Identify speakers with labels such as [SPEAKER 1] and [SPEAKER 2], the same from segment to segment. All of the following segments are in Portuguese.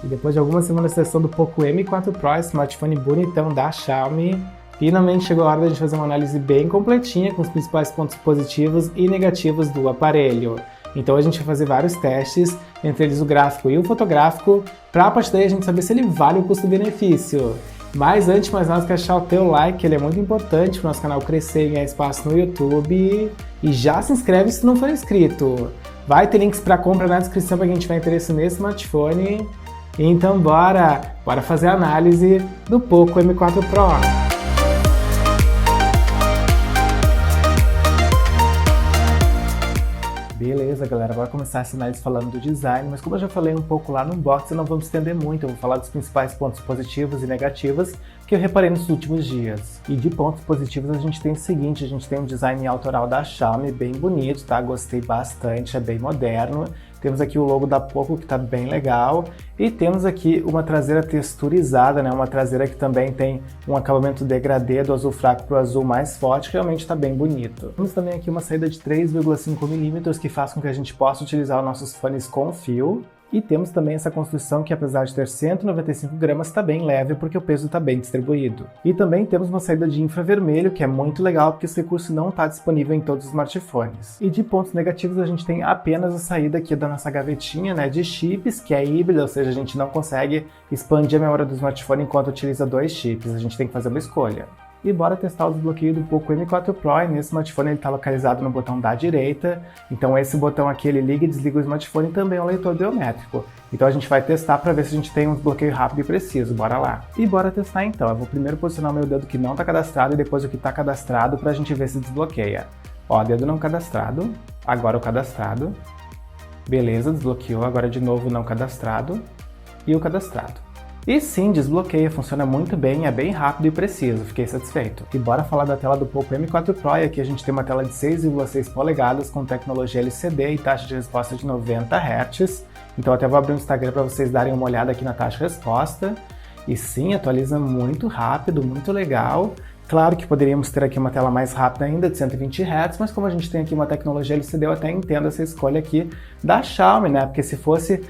[SPEAKER 1] E depois de algumas semanas testando o Poco M4 Pro, smartphone bonitão da Xiaomi, finalmente chegou a hora de a gente fazer uma análise bem completinha com os principais pontos positivos e negativos do aparelho. Então a gente vai fazer vários testes, entre eles o gráfico e o fotográfico, para a partir daí a gente saber se ele vale o custo-benefício. Mas antes de mais nada, quero deixar o teu like, que ele é muito importante para o nosso canal crescer e ganhar espaço no YouTube. E já se inscreve se tu não for inscrito. Vai ter links para compra na descrição para quem tiver interesse nesse smartphone. Então bora fazer a análise do Poco M4 Pro. Beleza, galera, bora começar essa análise falando do design, mas como eu já falei um pouco lá no unboxing, não vamos estender muito, eu vou falar dos principais pontos positivos e negativos que eu reparei nos últimos dias. E de pontos positivos a gente tem o seguinte, a gente tem um design autoral da Xiaomi bem bonito, tá? Gostei bastante, é bem moderno. Temos aqui o logo da Poco que tá bem legal e temos aqui uma traseira texturizada, né? Uma traseira que também tem um acabamento degradê do azul fraco para o azul mais forte, que realmente está bem bonito. Temos também aqui uma saída de 3,5 mm que faz com que a gente possa utilizar os nossos fones com fio. E temos também essa construção que, apesar de ter 195 gramas, está bem leve porque o peso está bem distribuído. E também temos uma saída de infravermelho, que é muito legal porque esse recurso não está disponível em todos os smartphones. E de pontos negativos a gente tem apenas a saída aqui da nossa gavetinha, né, de chips, que é híbrida, ou seja, a gente não consegue expandir a memória do smartphone enquanto utiliza dois chips, a gente tem que fazer uma escolha. E bora testar o desbloqueio do Poco M4 Pro, e nesse smartphone ele está localizado no botão da direita, então esse botão aqui ele liga e desliga o smartphone e também é um leitor biométrico. Então a gente vai testar para ver se a gente tem um desbloqueio rápido e preciso, bora lá. E bora testar então, eu vou primeiro posicionar o meu dedo que não está cadastrado e depois o que está cadastrado para a gente ver se desbloqueia. Ó, dedo não cadastrado, agora o cadastrado, beleza, desbloqueou, agora de novo não cadastrado e o cadastrado. E sim, desbloqueia, funciona muito bem, é bem rápido e preciso, fiquei satisfeito. E bora falar da tela do Poco M4 Pro, e aqui a gente tem uma tela de 6,6 polegadas com tecnologia LCD e taxa de resposta de 90 Hz. Então até vou abrir o Instagram para vocês darem uma olhada aqui na taxa de resposta. E sim, atualiza muito rápido, muito legal. Claro que poderíamos ter aqui uma tela mais rápida ainda, de 120 Hz, mas como a gente tem aqui uma tecnologia LCD, eu até entendo essa escolha aqui da Xiaomi, né? Porque se fosse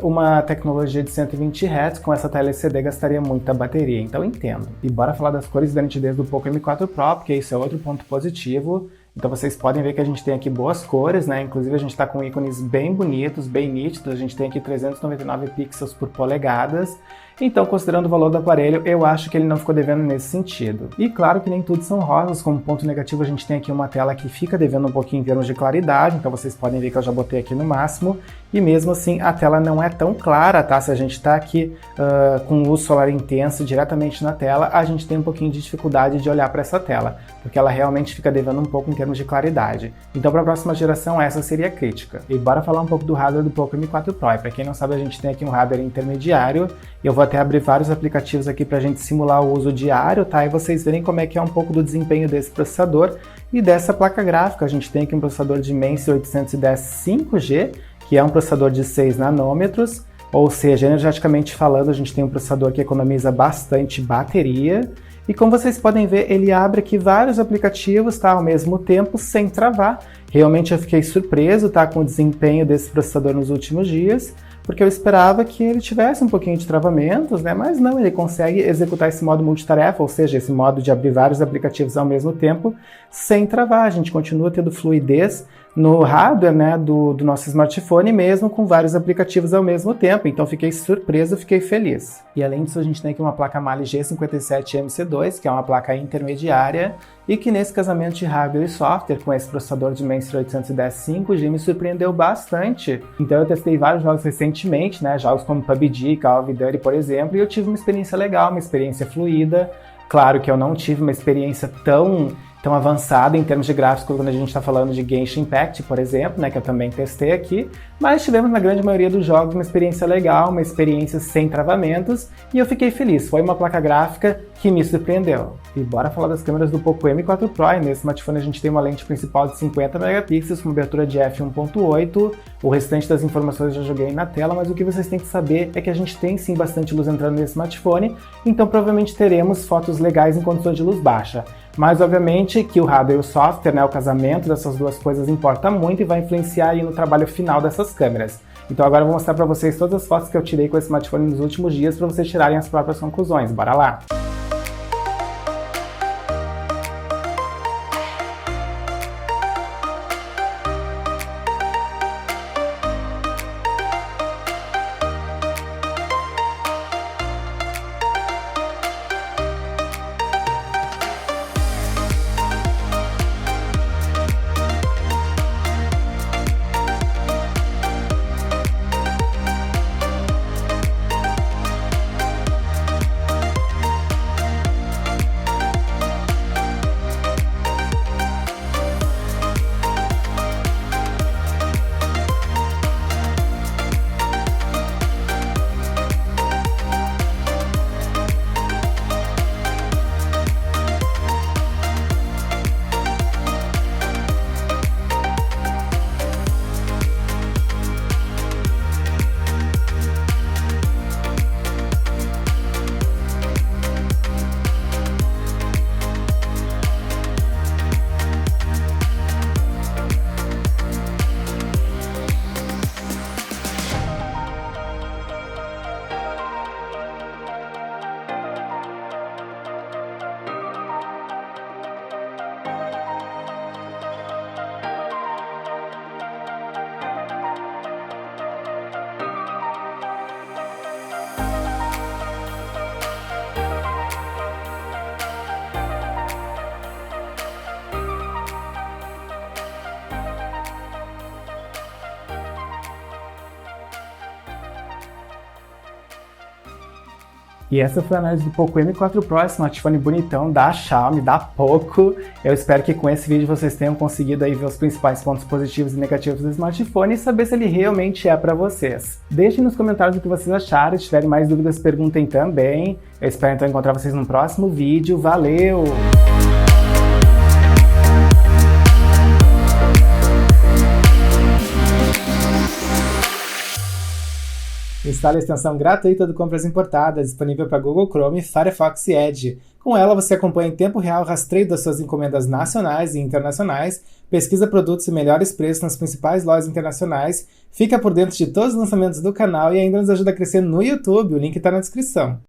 [SPEAKER 1] uma tecnologia de 120 Hz, com essa tela LCD gastaria muita bateria, então entendo. E bora falar das cores e da nitidez do Poco M4 Pro, porque isso é outro ponto positivo. Então vocês podem ver que a gente tem aqui boas cores, né? Inclusive a gente está com ícones bem bonitos, bem nítidos, a gente tem aqui 399 pixels por polegadas. Então, considerando o valor do aparelho, eu acho que ele não ficou devendo nesse sentido. E claro que nem tudo são rosas, como ponto negativo a gente tem aqui uma tela que fica devendo um pouquinho em termos de claridade, então vocês podem ver que eu já botei aqui no máximo, e mesmo assim a tela não é tão clara, tá? Se a gente está aqui com luz solar intensa diretamente na tela, a gente tem um pouquinho de dificuldade de olhar para essa tela, porque ela realmente fica devendo um pouco em termos de claridade. Então, para a próxima geração, essa seria a crítica. E bora falar um pouco do hardware do Poco M4 Pro. E para quem não sabe, a gente tem aqui um hardware intermediário, e eu vou até abrir vários aplicativos aqui para a gente simular o uso diário, tá? E vocês verem como é que é um pouco do desempenho desse processador e dessa placa gráfica. A gente tem aqui um processador Dimensity 810 5G, que é um processador de 6 nanômetros, ou seja, energeticamente falando, a gente tem um processador que economiza bastante bateria. E como vocês podem ver, ele abre aqui vários aplicativos, tá, ao mesmo tempo, sem travar. Realmente eu fiquei surpreso, tá, com o desempenho desse processador nos últimos dias, porque eu esperava que ele tivesse um pouquinho de travamentos, né? Mas não, ele consegue executar esse modo multitarefa, ou seja, esse modo de abrir vários aplicativos ao mesmo tempo, sem travar. A gente continua tendo fluidez no hardware, né, do nosso smartphone, mesmo com vários aplicativos ao mesmo tempo. Então fiquei surpreso, fiquei feliz. E além disso, a gente tem aqui uma placa Mali G57MC2, que é uma placa intermediária, e que nesse casamento de hardware e software, com esse processador Dimensity 810 5G, me surpreendeu bastante. Então eu testei vários jogos recentemente, né, jogos como PUBG, Call of Duty, por exemplo, e eu tive uma experiência legal, uma experiência fluida. Claro que eu não tive uma experiência tão avançada em termos de gráficos quando a gente está falando de Genshin Impact, por exemplo, né, que eu também testei aqui, mas tivemos na grande maioria dos jogos uma experiência legal, uma experiência sem travamentos, e eu fiquei feliz, foi uma placa gráfica que me surpreendeu. E bora falar das câmeras do Poco M4 Pro, e nesse smartphone a gente tem uma lente principal de 50 megapixels com abertura de f1.8, o restante das informações eu já joguei na tela, mas o que vocês têm que saber é que a gente tem sim bastante luz entrando nesse smartphone, então provavelmente teremos fotos legais em condições de luz baixa. Mas obviamente que o hardware e o software, né, o casamento dessas duas coisas importa muito e vai influenciar aí no trabalho final dessas câmeras. Então agora eu vou mostrar para vocês todas as fotos que eu tirei com esse smartphone nos últimos dias para vocês tirarem as próprias conclusões. Bora lá! E essa foi a análise do Poco M4 Pro, esse smartphone bonitão da Xiaomi, da Poco. Eu espero que com esse vídeo vocês tenham conseguido aí ver os principais pontos positivos e negativos do smartphone e saber se ele realmente é para vocês. Deixem nos comentários o que vocês acharam, se tiverem mais dúvidas perguntem também. Eu espero então encontrar vocês no próximo vídeo. Valeu! Instale a extensão gratuita do Compras Importadas, disponível para Google Chrome, Firefox e Edge. Com ela, você acompanha em tempo real o rastreio das suas encomendas nacionais e internacionais, pesquisa produtos e melhores preços nas principais lojas internacionais, fica por dentro de todos os lançamentos do canal e ainda nos ajuda a crescer no YouTube, o link está na descrição.